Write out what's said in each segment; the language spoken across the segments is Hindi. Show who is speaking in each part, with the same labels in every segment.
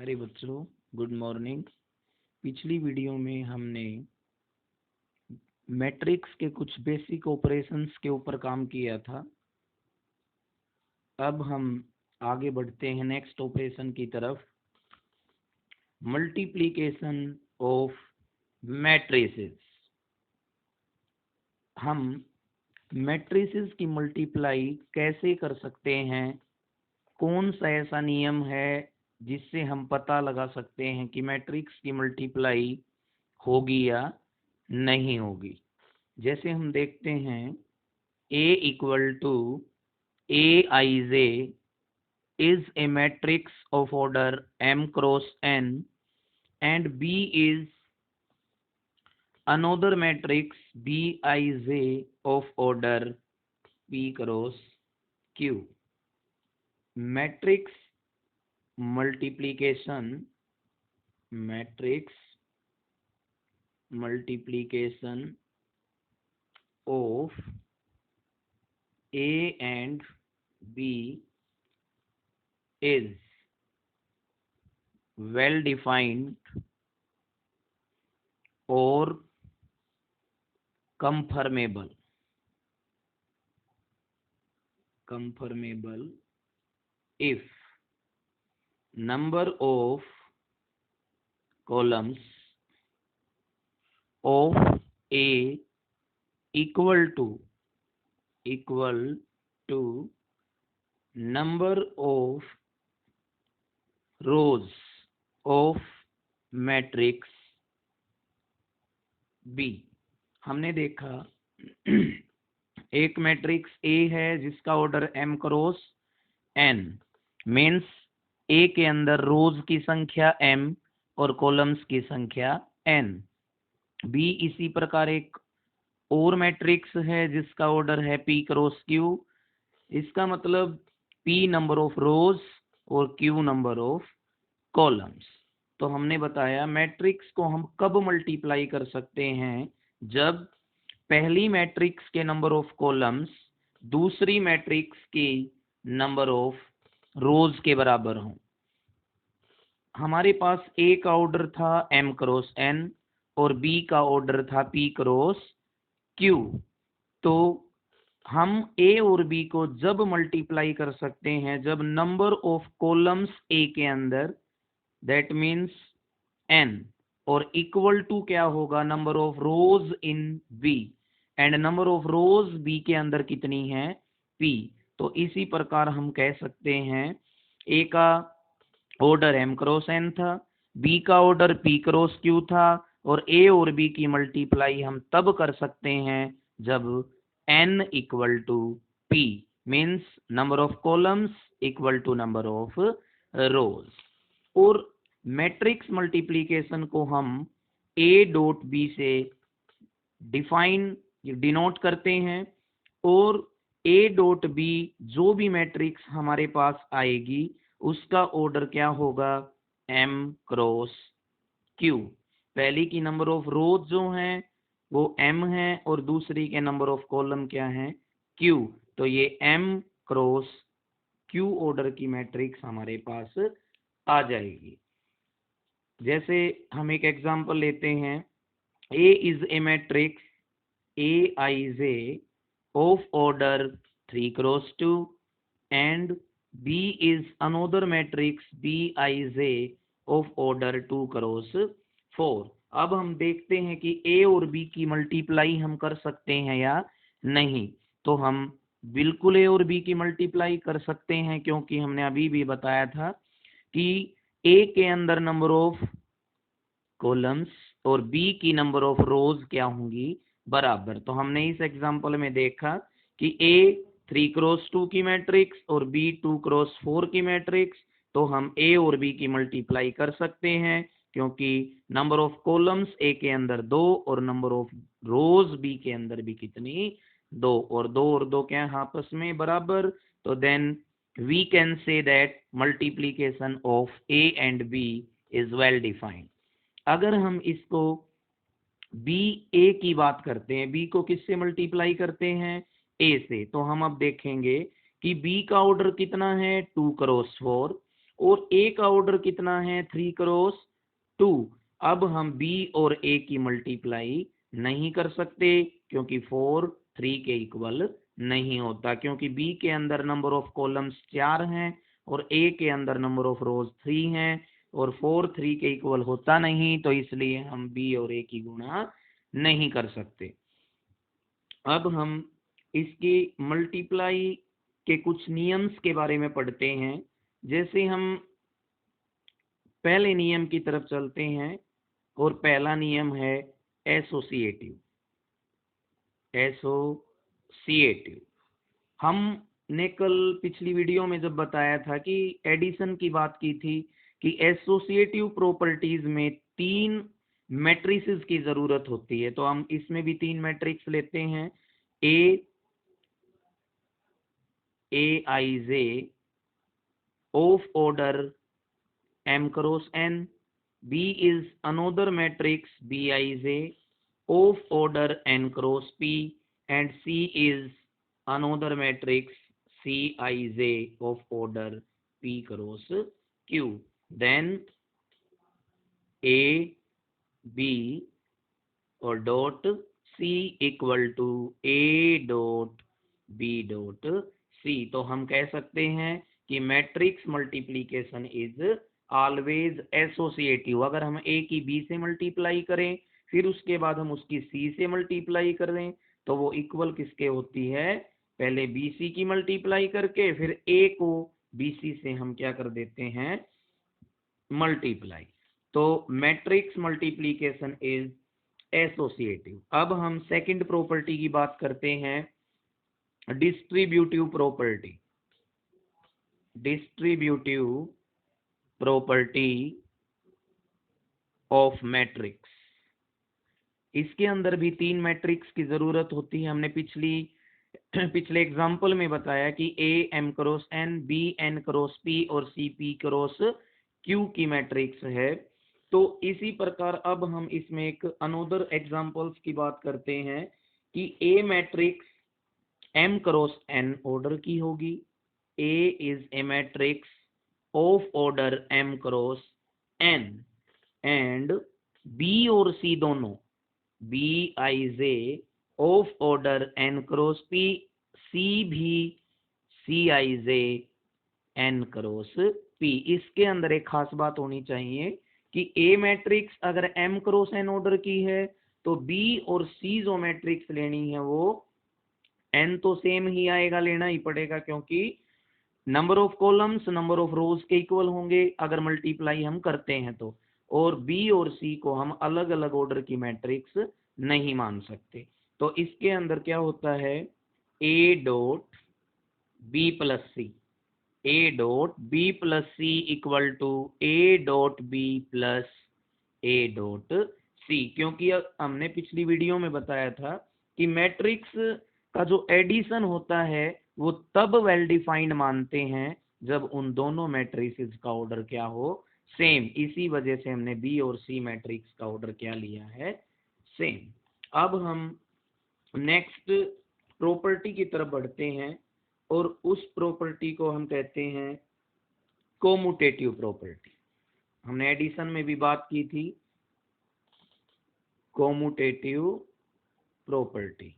Speaker 1: प्यारे बच्चों, गुड मॉर्निंग। पिछली वीडियो में हमने मैट्रिक्स के कुछ बेसिक ऑपरेशंस के ऊपर काम किया था। अब हम आगे बढ़ते हैं नेक्स्ट ऑपरेशन की तरफ, मल्टीप्लिकेशन ऑफ मैट्रिसेस। हम मैट्रिसेस की मल्टीप्लाई कैसे कर सकते हैं, कौन सा ऐसा नियम है जिससे हम पता लगा सकते हैं कि मैट्रिक्स की मल्टीप्लाई होगी या नहीं होगी। जैसे हम देखते हैं A equal to Aij is a matrix of order m cross n and B is another matrix Bij of order p cross q. Matrix multiplication of A and B is well defined or confirmable if number of columns of A equal to number of rows of matrix B। हमने देखा एक मैट्रिक्स A है जिसका order m cross n, means A के अंदर रोज की संख्या m और कॉलम्स की संख्या n। B इसी प्रकार एक और मैट्रिक्स है जिसका ऑर्डर है p क्रॉस q, इसका मतलब p नंबर ऑफ रोज और q नंबर ऑफ कॉलम्स। तो हमने बताया मैट्रिक्स को हम कब मल्टीप्लाई कर सकते हैं, जब पहली मैट्रिक्स के नंबर ऑफ कॉलम्स दूसरी मैट्रिक्स की नंबर ऑफ रोज के बराबर हों। हमारे पास A का ऑर्डर था m क्रॉस n और B का ऑर्डर था p क्रॉस q। तो हम A और B को जब मल्टीप्लाई कर सकते हैं जब नंबर ऑफ कॉलम्स A के अंदर, दैट मीन्स n, और इक्वल टू क्या होगा, number of rose in B, and number of rose B के अंदर कितनी है, P। तो इसी प्रकार हम कह सकते हैं A का ऑर्डर m क्रॉस n था, B का ऑर्डर p क्रॉस q था, और A और B की मल्टीप्लाई हम तब कर सकते हैं जब n equal to p, means number of columns equal to number of rows. और मैट्रिक्स मल्टीप्लिकेशन को हम A डॉट B से डिनोट करते हैं, और A डॉट B जो भी मैट्रिक्स हमारे पास आएगी उसका ऑर्डर क्या होगा, m क्रॉस q। पहली की नंबर ऑफ रोज जो हैं वो m है और दूसरी के नंबर ऑफ कॉलम क्या है, q। तो ये m क्रॉस q ऑर्डर की मैट्रिक्स हमारे पास आ जाएगी। जैसे हम एक एग्जांपल लेते हैं, A is a matrix Aij of order 3 cross 2 and B is another matrix Bij of order 2 cross 4। अब हम देखते हैं कि A और B की मल्टीप्लाई हम कर सकते हैं या नहीं। तो हम बिल्कुल A और B की मल्टीप्लाई कर सकते हैं, क्योंकि हमने अभी भी बताया था कि A के अंदर नंबर ऑफ कॉलम्स और B की नंबर ऑफ रोज क्या होंगी, बराबर। तो हमने इस एग्जांपल में देखा कि A 3 क्रॉस 2 की मैट्रिक्स और B 2 क्रॉस 4 की मैट्रिक्स, तो हम A और B की मल्टीप्लाई कर सकते हैं, क्योंकि नंबर ऑफ कॉलम्स A के अंदर 2 और नंबर ऑफ रोज B के अंदर भी कितनी, 2, और 2 क्या है आपस में बराबर। तो then we can say that multiplication of A and B is well defined. अगर हम इसको B A की बात करते हैं, B को किससे मल्टीप्लाई करते हैं, A से, तो हम अब देखेंगे कि B का ऑर्डर कितना है, 2 क्रॉस 4, और ए का ऑर्डर कितना है 3 क्रॉस 2। अब हम बी और ए की मल्टीप्लाई नहीं कर सकते क्योंकि 4 3 के इक्वल नहीं होता, क्योंकि बी के अंदर नंबर ऑफ कॉलम्स 4 हैं और ए के अंदर नंबर ऑफ रोज 3 हैं और 4 3 के इक्वल होता नहीं, तो इसलिए हम बी और ए की गुणा नहीं कर सकते। अब हम इसके मल्टीप्लाई के कुछ नियम्स के बारे में पढ़ते हैं। जैसे हम पहले नियम की तरफ चलते हैं और पहला नियम है एसोसिएटिव। एसोसिएटिव हमने कल पिछली वीडियो में जब बताया था कि एडिशन की बात की थी कि एसोसिएटिव प्रॉपर्टीज में 3 मैट्रिसेस की जरूरत होती है, तो हम इसमें भी 3 मैट्रिक्स लेते हैं। A I J of order m cross n, B is another matrix Bij of order n cross p, and C is another matrix Cij of order p cross q. Then A, B or dot C equal to A dot B dot C. तो हम कह सकते हैं कि matrix multiplication is always associative. अगर हम ए की बी से मल्टीप्लाई करें फिर उसके बाद हम उसकी सी से मल्टीप्लाई कर दें तो वो इक्वल किसके होती है, पहले बी सी की मल्टीप्लाई करके फिर ए को बी सी से हम क्या कर देते हैं, मल्टीप्लाई। तो मैट्रिक्स मल्टीप्लीकेशन इज एसोसिएटिव। अब हम सेकंड प्रॉपर्टी की बात करते हैं, distributive property. Distributive property of matrix. इसके अंदर भी 3 मैट्रिक्स की जरूरत होती है। हमने पिछले एग्जाम्पल में बताया कि A m cross n, B n cross p और सी पी क्रॉस क्यू की मैट्रिक्स है। तो इसी प्रकार अब हम इसमें एक अनदर एग्जाम्पल्स की बात करते हैं कि A matrix M cross N order की होगी। A is a matrix of order m cross n and b और c दोनों Bij of order n cross p, c भी Cij n क्रॉस p। इसके अंदर एक खास बात होनी चाहिए कि a मैट्रिक्स अगर m क्रॉस n ऑर्डर की है तो b और c जो मैट्रिक्स लेनी है वो n तो सेम ही आएगा, लेना ही पड़ेगा, क्योंकि number of columns number of रोज के इक्वल होंगे अगर मल्टीप्लाई हम करते हैं तो। और बी और सी को हम अलग अलग ऑर्डर की मैट्रिक्स नहीं मान सकते। तो इसके अंदर क्या होता है, A dot B plus C, A dot B plus C equal to A dot B plus A dot C. क्योंकि हमने पिछली वीडियो में बताया था कि मैट्रिक्स का जो एडिशन होता है वो तब वेल डिफाइंड मानते हैं जब उन दोनों मैट्रिसेस का ऑर्डर क्या हो, सेम। इसी वजह से हमने बी और सी मैट्रिक्स का ऑर्डर क्या लिया है, सेम। अब हम नेक्स्ट प्रॉपर्टी की तरफ बढ़ते हैं और उस प्रॉपर्टी को हम कहते हैं कोमुटेटिव प्रॉपर्टी। हमने एडिशन में भी बात की थी, कोमुटेटिव प्रॉपर्टी।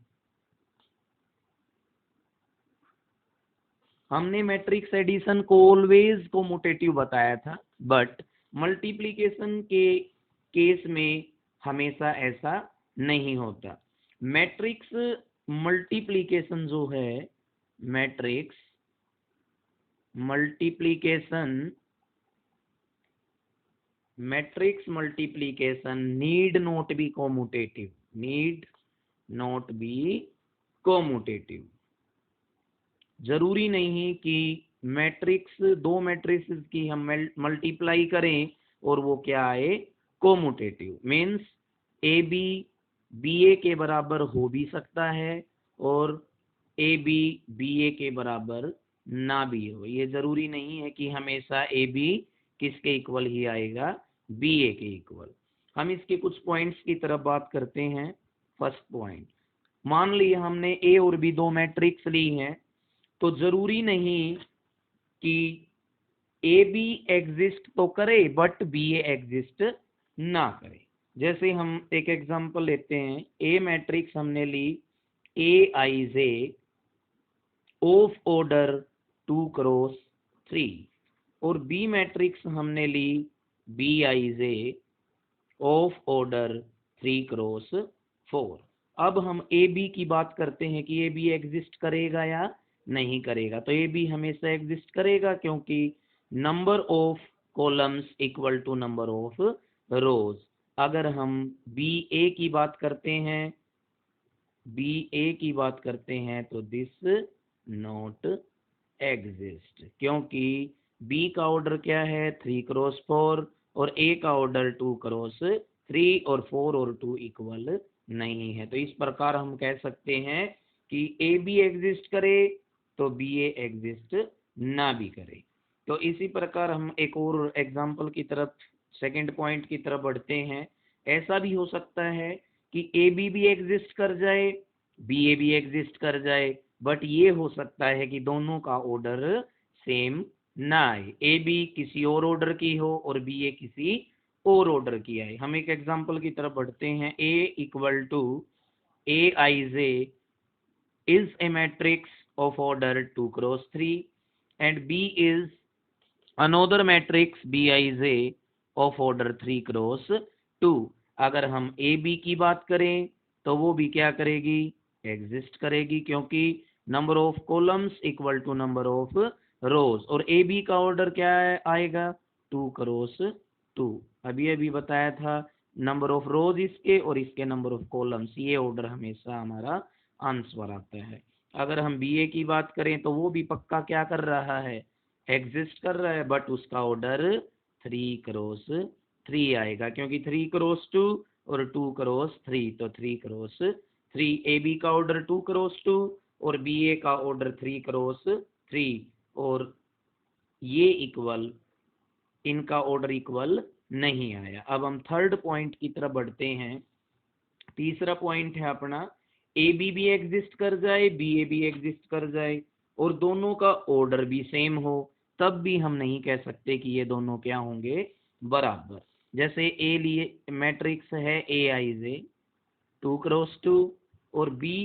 Speaker 1: हमने मैट्रिक्स एडिशन को ऑलवेज कोमुटेटिव बताया था, बट मल्टीप्लिकेशन के केस में हमेशा ऐसा नहीं होता। मैट्रिक्स मल्टीप्लिकेशन जो है, matrix multiplication need not be commutative, need not be commutative. जरूरी नहीं कि मैट्रिक्स दो मैट्रिक्स की हम मल्टीप्लाई करें और वो क्या आए, कोमुटेटिव। मीन्स ए बी बी ए के बराबर हो भी सकता है और ए बी बी ए के बराबर ना भी हो। ये जरूरी नहीं है कि हमेशा ए बी किसके इक्वल ही आएगा, बी ए के इक्वल। हम इसके कुछ पॉइंट्स की तरफ बात करते हैं। फर्स्ट पॉइंट, मान लिया हमने ए और बी दो मैट्रिक्स ली हैं, तो जरूरी नहीं कि ए बी एग्जिस्ट तो करे बट बी ए एग्जिस्ट ना करे। जैसे हम एक एग्जांपल लेते हैं, ए मैट्रिक्स हमने ली A I J of order 2 cross 3 और बी मैट्रिक्स हमने ली B I J of order 3 cross 4। अब हम ए बी की बात करते हैं कि ए बी एग्जिस्ट करेगा या नहीं करेगा। तो ए बी हमेशा एग्जिस्ट करेगा क्योंकि number of columns equal to number of rows. अगर हम बी ए की बात करते हैं तो दिस नॉट एग्जिस्ट, क्योंकि बी का ऑर्डर क्या है 3 क्रॉस 4 और ए का ऑर्डर 2 क्रॉस 3 और 4 और 2 इक्वल नहीं है। तो इस प्रकार हम कह सकते हैं कि ए बी एग्जिस्ट करे तो बी ए एग्जिस्ट ना भी करे। तो इसी प्रकार हम एक और एग्जांपल की तरफ, सेकंड पॉइंट की तरफ बढ़ते हैं। ऐसा भी हो सकता है कि ए बी भी एग्जिस्ट कर जाए, बी ए भी एग्जिस्ट कर जाए, बट ये हो सकता है कि दोनों का ऑर्डर सेम ना आए, ए बी किसी और ऑर्डर की हो और बी ए किसी और ऑर्डर की आए। हम एक एग्जांपल की तरफ बढ़ते हैं। A equal to A I J is a matrix of order 2 cross 3 and B is another matrix Bij of order 3 cross 2। अगर हम ए बी की बात करें तो वो भी क्या करेगी, एग्जिस्ट करेगी, क्योंकि number of columns equal to number of rows और ए बी का ऑर्डर क्या आएगा 2 क्रॉस 2। अभी बताया था नंबर ऑफ रोज इसके और इसके नंबर ऑफ कॉलम्स, ये ऑर्डर हमेशा हमारा आंसर आता है। अगर हम बी ए की बात करें तो वो भी पक्का क्या कर रहा है, एग्जिस्ट कर रहा है, बट उसका ऑर्डर 3 क्रॉस 3 आएगा, क्योंकि 3 क्रॉस 2 और 2 क्रॉस 3, तो 3 क्रॉस 3। ए बी का ऑर्डर 2 क्रॉस 2 और बी ए का ऑर्डर 3 क्रॉस 3 और ये इक्वल, इनका ऑर्डर इक्वल नहीं आया। अब हम थर्ड पॉइंट की तरफ बढ़ते हैं। तीसरा पॉइंट है अपना ए बी भी एग्जिस्ट कर जाए, बी ए भी एग्जिस्ट कर जाए और दोनों का ऑर्डर भी सेम हो, तब भी हम नहीं कह सकते कि ये दोनों क्या होंगे, बराबर। जैसे ए लिए मैट्रिक्स है ए आई जे 2 क्रॉस 2 और बी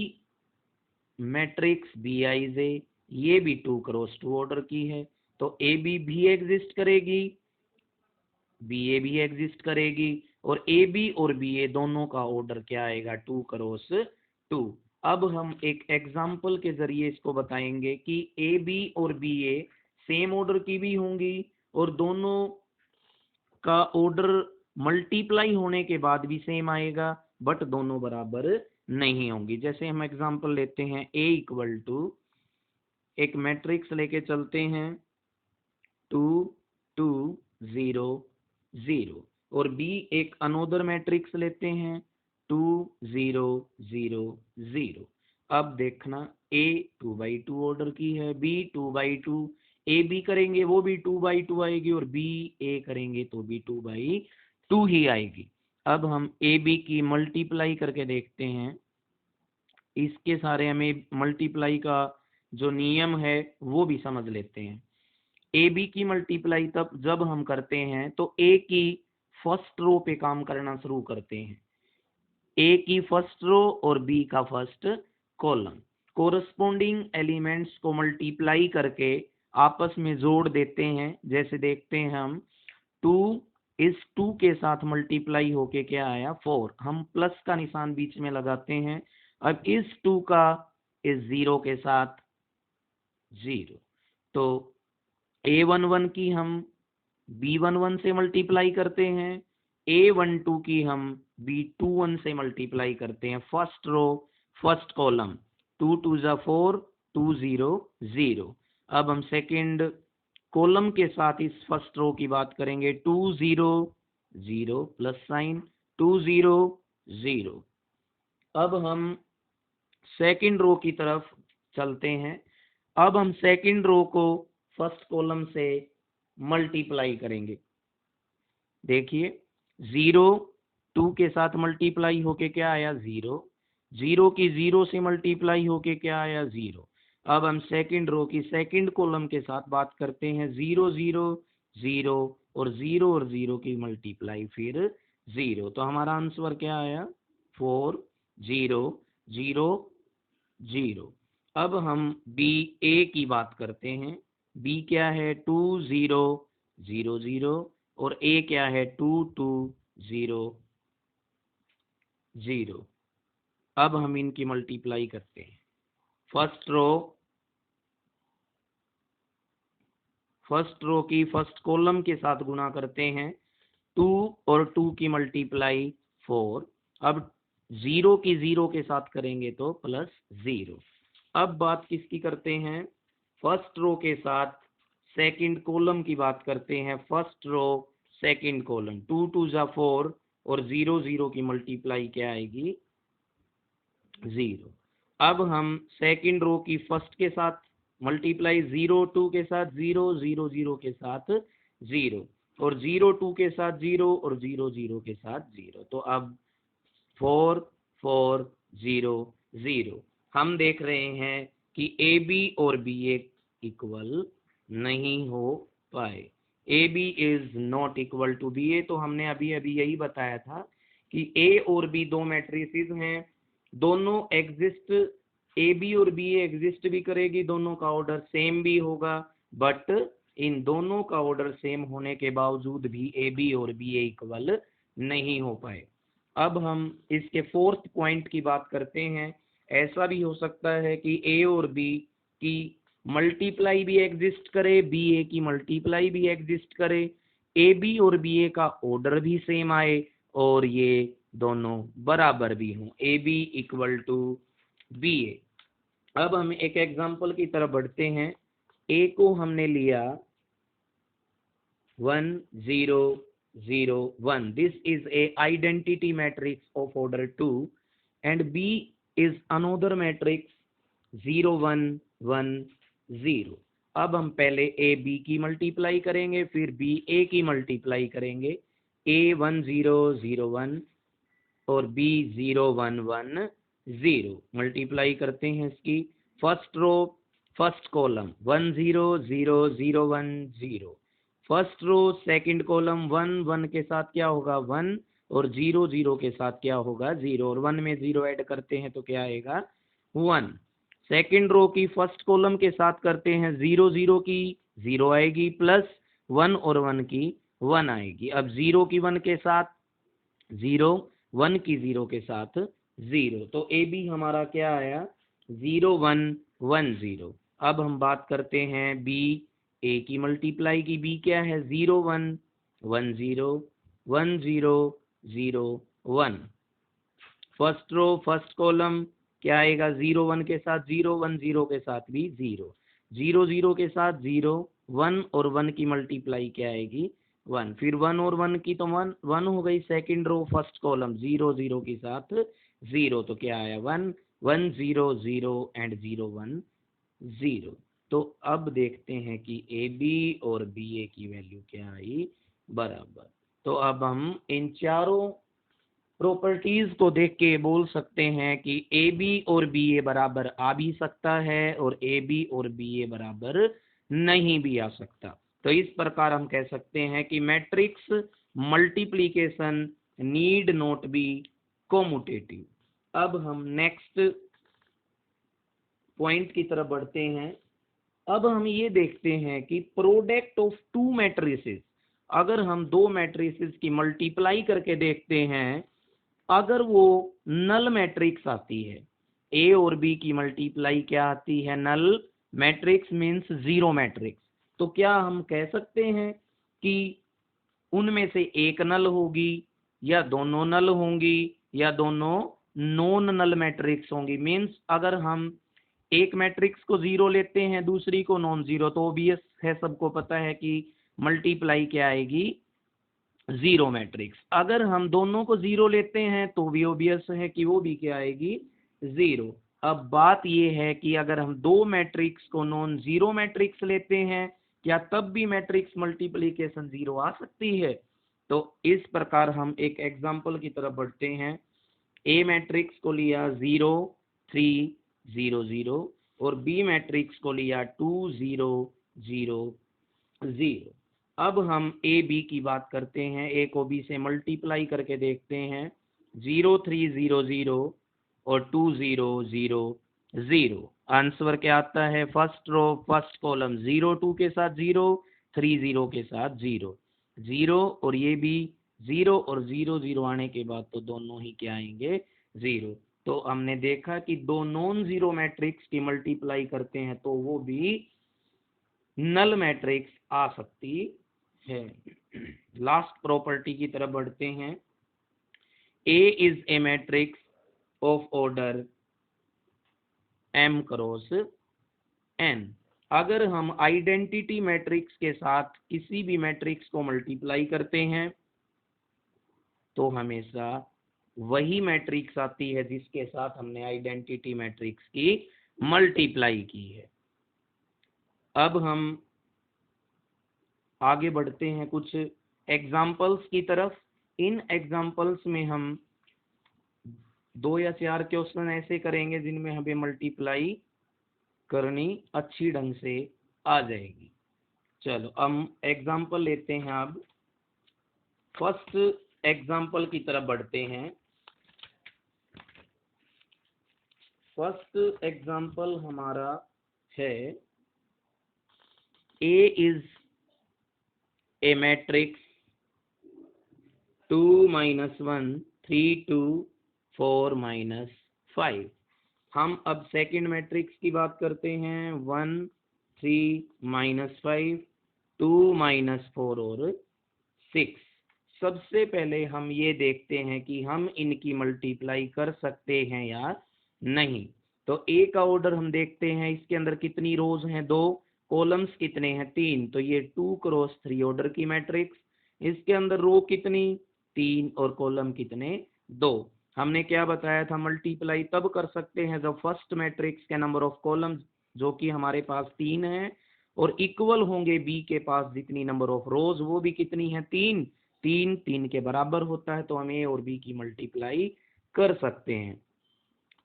Speaker 1: मैट्रिक्स बी आई जे ये भी 2 क्रॉस 2 ऑर्डर की है, तो ए बी भी एग्जिस्ट करेगी, बी ए भी एग्जिस्ट करेगी और ए बी और बी ए दोनों का ऑर्डर क्या आएगा 2 क्रॉस 2। अब हम एक एग्जाम्पल के जरिए इसको बताएंगे कि ए बी और बी ए सेम ऑर्डर की भी होंगी और दोनों का ऑर्डर मल्टीप्लाई होने के बाद भी सेम आएगा, बट दोनों बराबर नहीं होंगी। जैसे हम एग्जाम्पल लेते हैं, ए इक्वल टू एक मैट्रिक्स लेके चलते हैं 2 2 0 0 और बी एक अनोदर मैट्रिक्स लेते हैं 2 0 0 0। अब देखना ए 2/2 ऑर्डर की है, बी 2/2, ए बी करेंगे वो भी 2/2 आएगी और बी ए करेंगे तो भी 2/2 ही आएगी। अब हम ए बी की मल्टीप्लाई करके देखते हैं, इसके सारे हमें मल्टीप्लाई का जो नियम है वो भी समझ लेते हैं। ए बी की मल्टीप्लाई तब जब हम करते हैं तो ए की फर्स्ट रो पे काम करना शुरू करते हैं, ए की फर्स्ट रो और बी का फर्स्ट कॉलम, कोरस्पोंडिंग एलिमेंट्स को मल्टीप्लाई करके आपस में जोड़ देते हैं। जैसे देखते हैं हम 2 इस 2 के साथ मल्टीप्लाई होके क्या आया 4, हम प्लस का निशान बीच में लगाते हैं। अब इस 2 का इस 0 के साथ 0, तो A11 की हम B11 से मल्टीप्लाई करते हैं, A12 की हम B21 से मल्टीप्लाई करते हैं, फर्स्ट रो फर्स्ट कॉलम 2 2 जा 4 2 0 0। अब हम सेकंड कॉलम के साथ इस फर्स्ट रो की बात करेंगे 2 0 0 प्लस साइन 2 0 0। अब हम सेकंड रो की तरफ चलते हैं। अब हम सेकंड रो को फर्स्ट कॉलम से मल्टीप्लाई करेंगे। देखिए 0 2 के साथ मल्टीप्लाई होके क्या आया 0, 0 की 0 से मल्टीप्लाई होके क्या आया 0। अब हम सेकंड रो की सेकंड कॉलम के साथ बात करते हैं 0 0 0 और 0 की मल्टीप्लाई फिर 0। तो हमारा आंसर क्या आया 4 0 0 0। अब हम बी ए की बात करते हैं। बी क्या है 2 0 0 0 और ए क्या है 2 2 0 0। अब हम इनकी मल्टीप्लाई करते हैं। फर्स्ट रो की फर्स्ट कॉलम के साथ गुना करते हैं। 2 और 2 की मल्टीप्लाई 4। अब 0 की 0 के साथ करेंगे तो प्लस 0। अब बात किसकी करते हैं फर्स्ट रो के साथ सेकंड कॉलम की बात करते हैं। फर्स्ट रो सेकंड कॉलम 2 2 जा 4 और 0 0 की मल्टीप्लाई क्या आएगी 0। अब हम सेकंड रो की फर्स्ट के साथ मल्टीप्लाई 0 2 के साथ 0 0 0 के साथ 0 और 0 2 के साथ 0 और 0 0 के साथ 0। तो अब 4 4 0 0। हम देख रहे हैं कि ए बी और बी ए इक्वल नहीं हो पाए। A B is not equal to B A. तो हमने अभी अभी यही बताया था कि ए और बी दो मैट्रिसेस हैं, दोनों एग्जिस्ट, ए बी और बी ए एग्जिस्ट भी करेगी, दोनों का ऑर्डर सेम भी होगा, बट इन दोनों का ऑर्डर सेम होने के बावजूद भी ए बी और बी ए इक्वल नहीं हो पाए। अब हम इसके फोर्थ पॉइंट की बात करते हैं। ऐसा भी हो सकता है कि ए और बी की मल्टीप्लाई भी एग्जिस्ट करे, बी ए की मल्टीप्लाई भी एग्जिस्ट करे, ए बी और बी ए का ऑर्डर भी सेम आए और ये दोनों बराबर भी हों, A B equal to B A. अब हम एक एग्जांपल की तरफ बढ़ते हैं। ए को हमने लिया 1 0 0 1। This is a identity matrix of order 2 and B is another matrix 0 1 1 0। अब हम पहले ए बी की मल्टीप्लाई करेंगे, फिर बी ए की मल्टीप्लाई करेंगे। ए 1 0 0 1 और बी 0 1 1 0 मल्टीप्लाई करते हैं इसकी। First row first column 1 0 0 0 1 0। First row second column 1 1 के साथ क्या होगा 1 और 0 0 के साथ क्या होगा 0 और 1 में 0 ऐड करते हैं तो क्या आएगा 1। सेकंड रो की फर्स्ट कॉलम के साथ करते हैं 0 0 की 0 आएगी प्लस 1 और 1 की 1 आएगी। अब 0 की 1 के साथ 0 1 की 0 के साथ 0। तो ए बी हमारा क्या आया 0 1 1 0। अब हम बात करते हैं बी ए की मल्टीप्लाई की। बी क्या है 0 1 1 0 1 0 0 1। फर्स्ट रो फर्स्ट कॉलम क्या आएगा 0 1 के साथ 0 1 0 के साथ भी 0 0 0 के साथ 0 1 और 1 की मल्टीप्लाई क्या आएगी 1। फिर 1 और 1 की तो 1 1 हो गई। सेकंड रो फर्स्ट कॉलम 0 0 के साथ 0 तो क्या आया 1 1 0 0 एंड 0 1 0। तो अब देखते हैं कि ए बी और बी ए की वैल्यू क्या आई बराबर। तो अब हम इन चारों प्रॉपर्टीज को देख के बोल सकते हैं कि ए बी और बी ए बराबर आ भी सकता है और ए बी और बी ए बराबर नहीं भी आ सकता। तो इस प्रकार हम कह सकते हैं कि matrix multiplication need not be commutative. अब हम नेक्स्ट पॉइंट की तरफ बढ़ते हैं। अब हम ये देखते हैं कि प्रोडक्ट ऑफ टू मैट्रिसेस, अगर हम दो मैट्रिसेस की मल्टीप्लाई करके देखते हैं, अगर वो नल मैट्रिक्स आती है, ए और बी की मल्टीप्लाई क्या आती है null matrix means zero matrix, तो क्या हम कह सकते हैं कि उनमें से एक नल होगी या दोनों नल होंगी या दोनों नॉन नल मैट्रिक्स होंगी। मीन्स अगर हम एक मैट्रिक्स को जीरो लेते हैं दूसरी को नॉन जीरो, तो ऑब्वियस है, सबको पता है कि मल्टीप्लाई क्या आएगी जीरो मैट्रिक्स। अगर हम दोनों को जीरो लेते हैं तो भी ऑब्वियस है कि वो भी क्या आएगी जीरो। अब बात ये है कि अगर हम दो मैट्रिक्स को नॉन जीरो मैट्रिक्स लेते हैं, क्या तब भी मैट्रिक्स मल्टीप्लिकेशन जीरो आ सकती है? तो इस प्रकार हम एक एग्जांपल की तरफ बढ़ते हैं। ए मैट्रिक्स को लिया 0 3 0 0 और बी मैट्रिक्स को लिया 2 0 0 0। अब हम ए बी की बात करते हैं, ए को बी से मल्टीप्लाई करके देखते हैं। 0 3 0 0 और 2 0 0 0। आंसर क्या आता है? फर्स्ट रो फर्स्ट कॉलम 0 2 के साथ 0, 3 0 के साथ 0 0, और ये भी 0 और 0 0 आने के बाद तो दोनों ही क्या आएंगे? 0। तो हमने देखा कि दो नॉन जीरो मैट्रिक्स की मल्टीप्लाई करते हैं तो वो भी नल मैट्रिक्स आ सकती है। लास्ट प्रॉपर्टी की तरफ बढ़ते हैं। A is a matrix of order m cross n। अगर हम आइडेंटिटी मैट्रिक्स के साथ किसी भी मैट्रिक्स को मल्टीप्लाई करते हैं तो हमेशा वही मैट्रिक्स आती है जिसके साथ हमने आइडेंटिटी मैट्रिक्स की मल्टीप्लाई की है। अब हम आगे बढ़ते हैं कुछ एग्जाम्पल्स की तरफ। इन एग्जाम्पल्स में हम 2 या 4 क्वेश्चन ऐसे करेंगे जिनमें हमें मल्टीप्लाई करनी अच्छी ढंग से आ जाएगी। चलो हम एग्जाम्पल लेते हैं। अब फर्स्ट एग्जाम्पल की तरफ बढ़ते हैं। फर्स्ट एग्जाम्पल हमारा है ए इज ए मैट्रिक्स 2 -1 3 2 4 -5। हम अब सेकंड मैट्रिक्स की बात करते हैं। 1 3 -5 2 -4 और 6। सबसे पहले हम ये देखते हैं कि हम इनकी मल्टीप्लाई कर सकते हैं या नहीं। तो ए का ऑर्डर हम देखते हैं, इसके अंदर कितनी रोज हैं? 2। कॉलम्स कितने हैं? 3। तो ये 2 क्रॉस 3 ऑर्डर की मैट्रिक्स। इसके अंदर रो कितनी? 3 और कॉलम कितने? 2। हमने क्या बताया था? मल्टीप्लाई तब कर सकते हैं जब फर्स्ट मैट्रिक्स के नंबर ऑफ कॉलम्स जो कि हमारे पास 3 है और इक्वल होंगे बी के पास जितनी नंबर ऑफ रोज, वो भी कितनी है? 3। 3 3 के बराबर होता है, तो हम ए और बी की मल्टीप्लाई कर सकते हैं।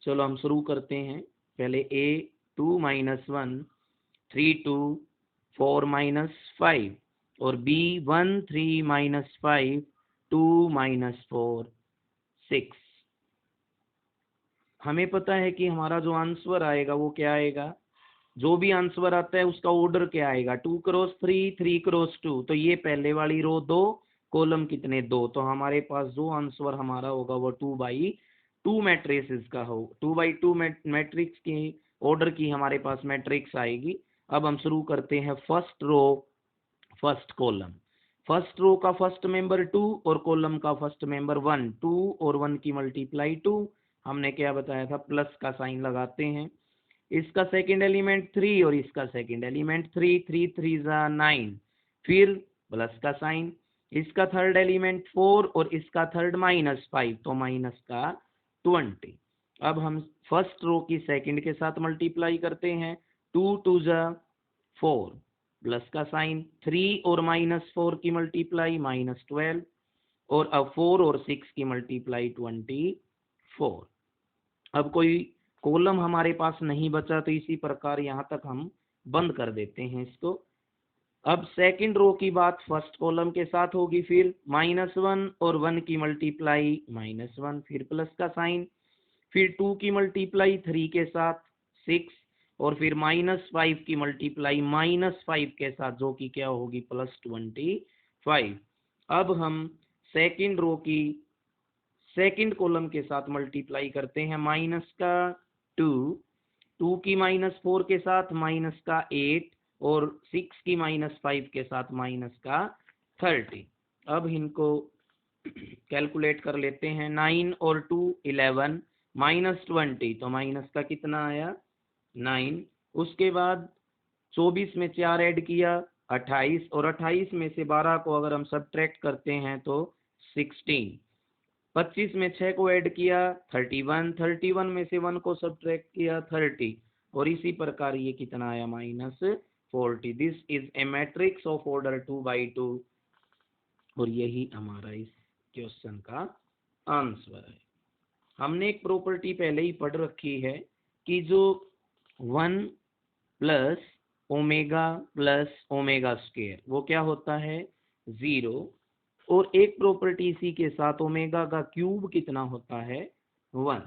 Speaker 1: चलो हम शुरू करते हैं। पहले ए 2 -1 3 2 4 -5 और बी 1 3 -5 2 -4 6। हमें पता है कि हमारा जो आंसर आएगा वो क्या आएगा? जो भी आंसर आता है उसका ऑर्डर क्या आएगा? 2 क्रॉस 3 3 क्रॉस 2। तो ये पहले वाली रो 2, कॉलम कितने? 2। तो हमारे पास जो आंसर हमारा होगा वो 2/2 मैट्रिक्स का हो। 2/2 मैट्रिक्स की ऑर्डर की हमारे पास मैट्रिक्स आएगी। अब हम शुरू करते हैं। First row first column. First row का फर्स्ट मेंबर 2 और कॉलम का फर्स्ट मेंबर 1। 2 और 1 की मल्टीप्लाई 2। हमने क्या बताया था? प्लस का साइन लगाते हैं। इसका सेकंड एलिमेंट 3 और इसका सेकंड एलिमेंट 3। 3 3 9, फिर प्लस का साइन। इसका थर्ड एलिमेंट 4 और इसका थर्ड -5, तो माइनस का 20। अब हम फर्स्ट रो की सेकंड के साथ मल्टीप्लाई करते हैं। 2 2 4, प्लस का साइन। 3 और -4 की मल्टीप्लाई -12, और अब 4 और 6 की मल्टीप्लाई 24। अब कोई कॉलम हमारे पास नहीं बचा, तो इसी प्रकार यहाँ तक हम बंद कर देते हैं इसको। अब सेकंड रो की बात फर्स्ट कॉलम के साथ होगी, फिर -1 और 1 की मल्टीप्लाई -1, फिर प्लस का साइन, फिर 2 की मल्टीप्लाई 3 के साथ 6, और फिर -5 की मल्टीप्लाई -5 के साथ जो कि क्या होगी? +25। अब हम सेकंड रो की सेकंड कॉलम के साथ मल्टीप्लाई करते हैं। -2, 2 की -4 के साथ -8, और 6 की -5 के साथ -30। अब इनको कैलकुलेट कर लेते हैं। 9 और 2 11 -20, तो माइनस का कितना आया? 9। उसके बाद 24 में 4 ऐड किया 28, और 28 में से 12 को अगर हम सब्ट्रैक्ट करते हैं तो 16। 25 में 6 को ऐड किया 31, 31 में से 1 को सब्ट्रैक्ट किया 30, और इसी प्रकार ये कितना आया? -40। This is a matrix of order 2/2, और यही हमारा इस क्वेश्चन का आंसर है। हमने एक प्रॉपर्टी पहले ही पढ़ रखी है कि जो 1 plus omega plus omega square, वो क्या होता है 0। और एक प्रॉपर्टी इसी के साथ ओमेगा का क्यूब कितना होता है 1।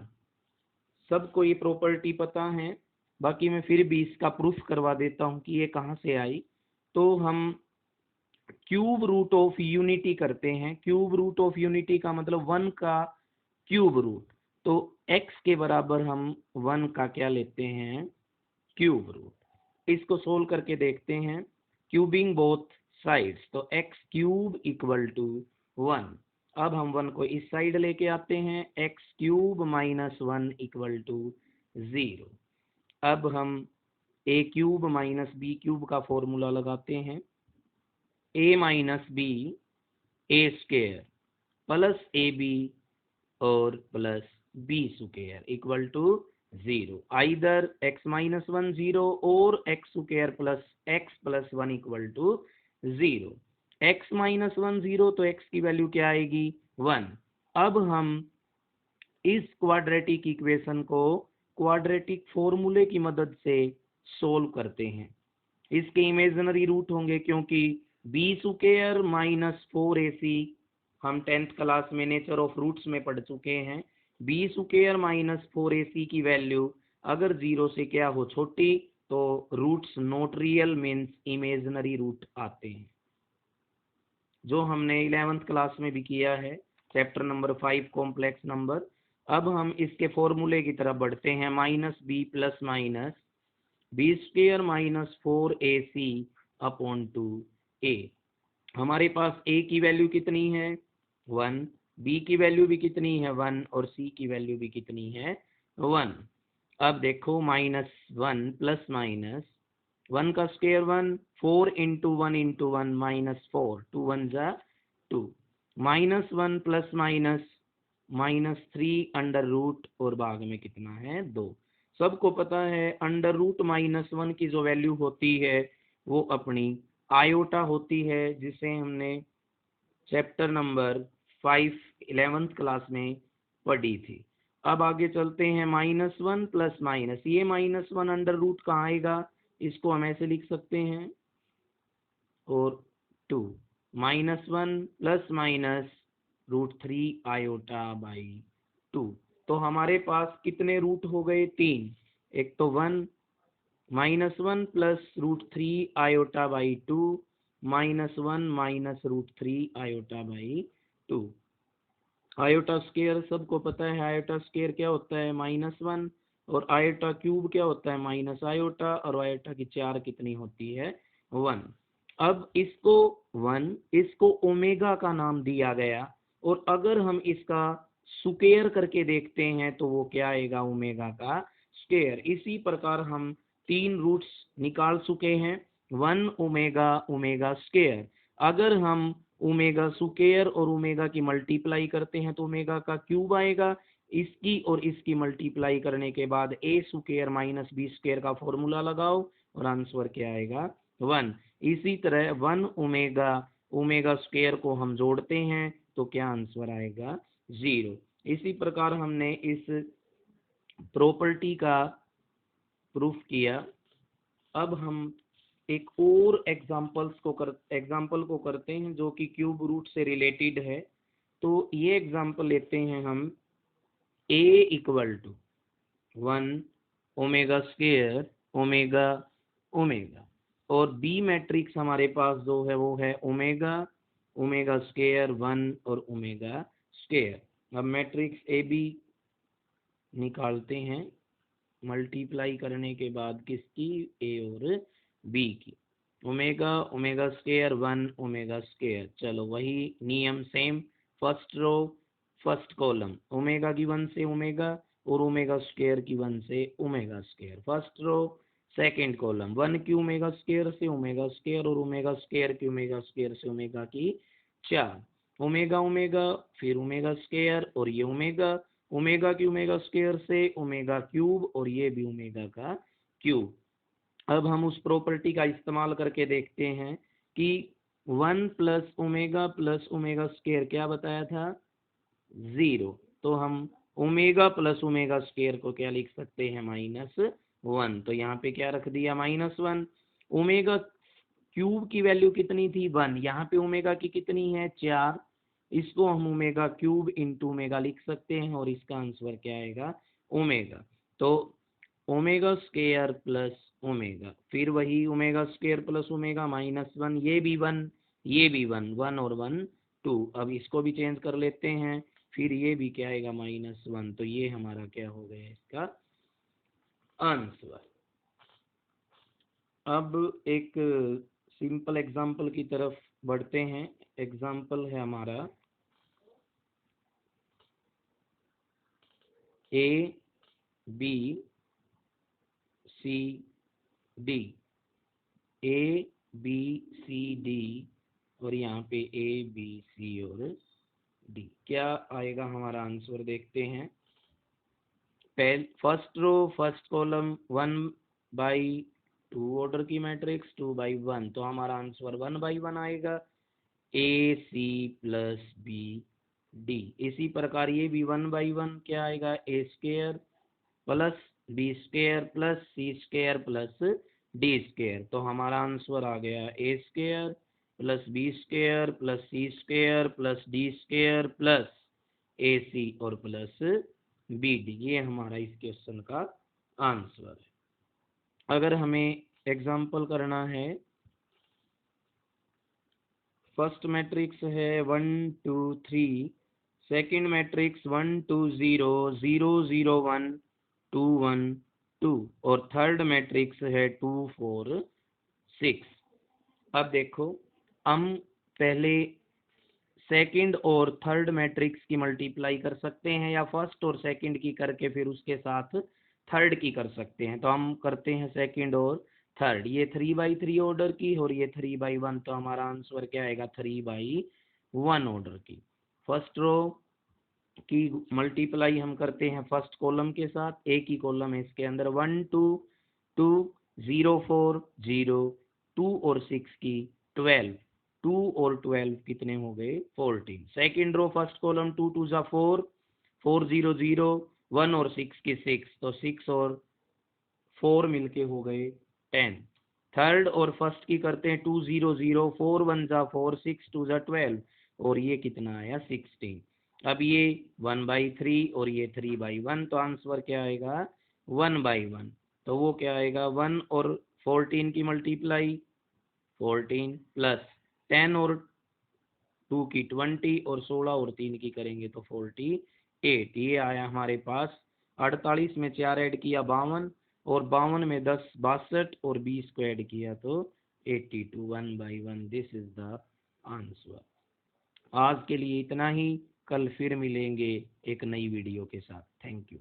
Speaker 1: सबको ये प्रॉपर्टी पता है, बाकी मैं फिर भी इसका प्रूफ करवा देता हूँ कि ये कहाँ से आई। तो हम क्यूब रूट ऑफ यूनिटी करते हैं। क्यूब रूट ऑफ यूनिटी का मतलब 1 का क्यूब रूट, तो x के बराबर हम 1 का क्या लेते हैं क्यूब रूट। इसको सोल्व करके देखते हैं, क्यूबिंग बोथ साइड्स, तो x क्यूब इक्वल टू 1। अब हम 1 को इस साइड लेके आते हैं, x cube minus 1 equal to 0। अब हम a cube minus B cube का फॉर्मूला लगाते हैं, a minus B A square plus A B और plus B square equal to 0। Either x minus 1 0 और x square plus x plus 1 equal to 0। x minus 1 0, तो x की वैल्यू क्या आएगी 1। अब हम इस क्वाड्रेटिक इक्वेशन को क्वाड्रेटिक फॉर्मूले की मदद से सोल्व करते हैं। इसके इमेजिनरी रूट होंगे, क्योंकि बी स्क्वायर माइनस 4ac हम 10th क्लास में नेचर ऑफ रूट्स में पढ़ चुके हैं। बी स्क्वायर माइनस 4ac की वैल्यू अगर 0 से क्या हो छोटी, तो roots not real means imaginary root आते हैं, जो हमने 11th क्लास में भी किया है, चैप्टर नंबर 5 कॉम्प्लेक्स नंबर। अब हम इसके फॉर्मूले की तरफ बढ़ते हैं, minus b plus minus b square minus 4ac upon 2a। हमारे पास a की वैल्यू कितनी है 1, b की वैल्यू भी कितनी है 1 और c की वैल्यू भी कितनी है 1। अब देखो माइनस 1 प्लस माइनस 1 का स्क्वायर 1, 4 इंटू 1 इंटू 1 माइनस 4, 2 1 जा 2, minus 1 plus minus minus 3 under root और भाग में कितना है 2। सबको पता है अंडर रूट माइनस 1 की जो वैल्यू होती है वो अपनी आयोटा होती है, जिसे हमने चैप्टर नंबर 5 11th क्लास में पढ़ी थी। अब आगे चलते हैं, माइनस 1 प्लस माइनस, ये माइनस 1 अंडर रूट कहाँ आएगा, इसको हम ऐसे लिख सकते हैं, और 2 minus 1 plus minus √3 iota by 2। तो हमारे पास कितने रूट हो गए 3, एक तो 1 minus 1 plus √3 iota by 2 minus 1 minus √3 iota by 2। Iota square सबको पता है, आयोटा स्क्वायर क्या होता है -1, और आयोटा क्यूब क्या होता है माइनस आयोटा, और आयोटा की 4 कितनी होती है 1। अब इसको 1, इसको ओमेगा का नाम दिया गया, और अगर हम इसका स्क्वायर करके देखते हैं तो वो क्या आएगा ओमेगा का स्क्वायर। इसी प्रकार हम 3 रूट्स निकाल चुके हैं, 1 ओमेगा ओमेगा स्क्वायर। अगर हम ओमेगा स्क्वायर और ओमेगा की मल्टीप्लाई करते हैं तो ओमेगा का क्यूब आएगा। इसकी और इसकी मल्टीप्लाई करने के बाद ए स्क्वायर माइनस बी स्क्वायर का फॉर्मूला लगाओ और आंसर क्या आएगा 1। इसी तरह 1 ओमेगा ओमेगा स्क्वायर को हम जोड़ते हैं तो क्या आंसर आएगा 0। इसी प्रकार हमने इस प्रॉपर्टी का प्रूफ किया। अब हम एक और एग्जाम्पल को करते हैं जो कि क्यूब रूट से रिलेटेड है। तो ये एग्जाम्पल लेते हैं हम, a equal to 1 omega square omega omega, और b मैट्रिक्स हमारे पास जो है वो है ओमेगा ओमेगा स्क्वायर 1 और ओमेगा स्क्वायर। अब मैट्रिक्स ए बी निकालते हैं मल्टीप्लाई करने के बाद किसकी, a और b की, omega omega square 1 omega square. चलो वही नियम same, first row first column, omega की 1 से ओमेगा और ओमेगा स्क्वायर की 1 से omega square. First row second column 1 की ओमेगा स्क्वायर से ओमेगा स्क्वायर और ओमेगा स्क्वायर की ओमेगा स्क्वायर से ओमेगा की 4, ओमेगा ओमेगा फिर ओमेगा स्क्वायर और ये ओमेगा ओमेगा की ओमेगा स्क्वायर से ओमेगा क्यूब और ये भी ओमेगा का क्यूब। अब हम उस प्रॉपर्टी का इस्तेमाल करके देखते हैं कि 1 प्लस ओमेगा स्क्वायर क्या बताया था 0, तो हम ओमेगा प्लस ओमेगा स्क्वायर को क्या लिख सकते हैं -1। तो यहाँ पे क्या रख दिया -1। ओमेगा क्यूब की वैल्यू कितनी थी 1, यहाँ पे ओमेगा की कितनी है 4, इसको हम ओमेगा क्यूब इंटू ओमेगा लिख सकते हैं और इसका आंसर क्या आएगा ओमेगा। तो ओमेगा स्क्वायर प्लस ओमेगा, फिर वही ओमेगा स्क्वायर प्लस ओमेगा -1, ये भी 1, ये भी 1, 1 और 1 2। अब इसको भी चेंज कर लेते हैं, फिर ये भी क्या आएगा -1, तो ये हमारा क्या हो गया इसका आंसर। अब एक सिंपल एग्जाम्पल की तरफ बढ़ते हैं। एग्जाम्पल है हमारा A B C D, A B C D और यहाँ पे ए बी सी और डी, क्या आएगा हमारा आंसर देखते हैं। First row first column 1/2 order की मैट्रिक्स 2/1, तो हमारा आंसर 1/1 आएगा। A C plus B D, इसी प्रकार ये भी 1/1 क्या आएगा A square plus B square plus C square plus D square, तो हमारा आंसर आ गया A square plus B square plus C square plus D square plus A C और प्लस बी डी, ये हमारा इस क्वेश्चन का आंसर है। अगर हमें एग्जाम्पल करना है, फर्स्ट मैट्रिक्स है 1 2 3, सेकंड मैट्रिक्स 1 2 0 0 0 1 2 1 2 और थर्ड मैट्रिक्स है 2 4 6। अब देखो हम पहले सेकंड और थर्ड मैट्रिक्स की मल्टीप्लाई कर सकते हैं या फर्स्ट और सेकंड की करके फिर उसके साथ थर्ड की कर सकते हैं। तो हम करते हैं सेकंड और थर्ड, ये 3/3 ऑर्डर की और ये 3/1, तो हमारा आंसर क्या आएगा 3/1 ऑर्डर की। फर्स्ट रो की मल्टीप्लाई हम करते हैं फर्स्ट कॉलम के साथ, एक ही कॉलम है इसके अंदर, 1 2 2 0 4 0 2 और 6 की 12, 2 और 12 कितने हो गए 14। सेकंड रो फर्स्ट कॉलम 2 2 जा 4 4 0 0 1 और 6 की 6, तो 6 और 4 मिलके हो गए 10। थर्ड और फर्स्ट की करते हैं 2 0 0 4 1 जा 4 6 2 जा 12 और ये कितना आया 16। अब ये 1/3 और ये 3/1, तो आंसर क्या आएगा 1/1, तो वो क्या आएगा 1 और 14 की मल्टीप्लाई 14 प्लस 10 और 2 की 20 और 16 और 3 की करेंगे तो 48, ये आया हमारे पास। 48 में 4 ऐड किया 52 और 52 में 10 62 और 20 को ऐड किया तो 82, 1/1, दिस इज द आंसर। आज के लिए इतना ही, कल फिर मिलेंगे एक नई वीडियो के साथ। Thank you.